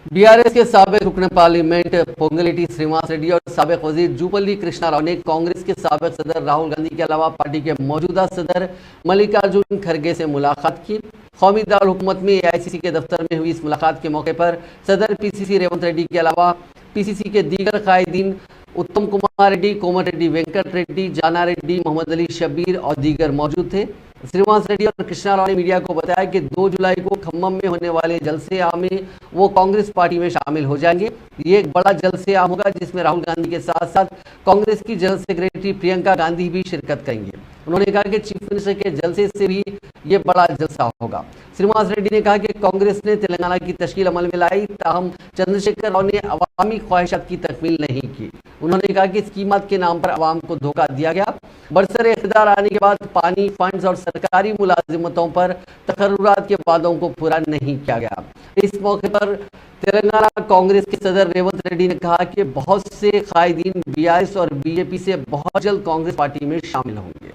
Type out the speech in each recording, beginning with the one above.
BRS के साबिक रुकन पार्लियामेंट पोंगलेटी श्रीनिवास रेड्डी और साबिक वजीर जूपल्ली कृष्णा राव ने कांग्रेस के साबिक सदर राहुल गांधी के अलावा पार्टी के मौजूदा सदर मल्लिकार्जुन खड़गे से मुलाकात की। कौमी दारुल हुकूमत में एआईसीसी के दफ्तर में हुई इस मुलाकात के मौके पर सदर पीसीसी रेवंत रेड्डी के अलावा पीसीसी के दीगर कायदीन उत्तम कुमार रेड्डी, कोमर रेड्डी, वेंकट रेड्डी, जाना रेड्डी, मोहम्मद अली शब्बीर और दीगर मौजूद थे। श्रीनिवास रेड्डी और कृष्णा राव ने मीडिया को बताया कि 2 जुलाई को खम्मम में होने वाले जलसे आम में वो कांग्रेस पार्टी में शामिल हो जाएंगे। ये एक बड़ा जलसे आम होगा जिसमें राहुल गांधी के साथ साथ कांग्रेस की जनरल सेक्रेटरी प्रियंका गांधी भी शिरकत करेंगे। उन्होंने कहा कि चीफ मिनिस्टर के जलसे से भी ये बड़ा जलसा होगा। श्रीनिवास रेड्डी ने कहा कि कांग्रेस ने तेलंगाना की तश्कील अमल में लाई, ताहम चंद्रशेखर राव ने अवामी ख्वाहिशात की तकमील नहीं की। उन्होंने कहा कि स्कीमत के नाम पर अवाम को धोखा दिया गया। बरसरे इख्तियार आने के बाद पानी, फंड्स और सरकारी मुलाजिमतों पर तकर्रुरात के वादों को पूरा नहीं किया गया। इस मौके पर तेलंगाना कांग्रेस के सदर रेवंत रेड्डी ने कहा कि बहुत से कायदीन बीआरएस और बीजेपी से बहुत जल्द कांग्रेस पार्टी में शामिल होंगे।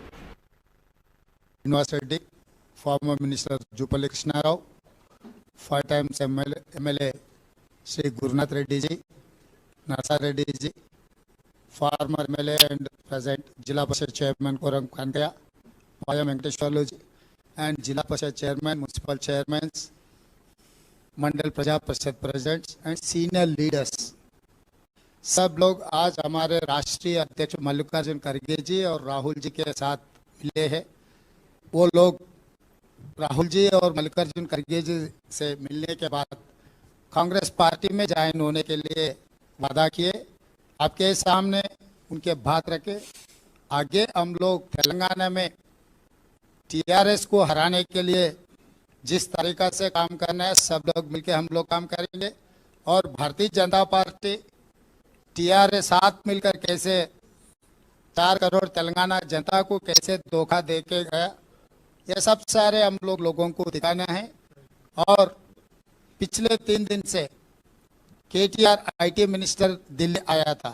Srinivas Reddy, former Minister Jupalli Krishna Rao, 5 times MLA Sri Gurunath Reddy ji, Narsa Reddy ji, former MLA and present Jilla Parishad Chairman Koram Kankaya, Paya Venkateshwarlu ji, and Jilla Parishad Chairman, Municipal Chairmans, Mandal Praja Parishad Presidents and Senior Leaders. सब लोग आज हमारे राष्ट्रीय अध्यक्ष मल्लिकार्जुन खड़गे जी और राहुल जी के साथ मिले हैं। वो लोग राहुल जी और मल्लिकार्जुन खड़गे जी से मिलने के बाद कांग्रेस पार्टी में ज्वाइन होने के लिए वादा किए। आपके सामने उनके बात रखे। आगे हम लोग तेलंगाना में टीआरएस को हराने के लिए जिस तरीका से काम करना है सब लोग मिलकर हम लोग काम करेंगे। और भारतीय जनता पार्टी टीआरएस साथ मिलकर कैसे 4 करोड़ तेलंगाना जनता को कैसे धोखा दे के गया, ये सब सारे हम लोगों को दिखाना है। और पिछले 3 दिन से केटीआर आईटी मिनिस्टर दिल्ली आया था।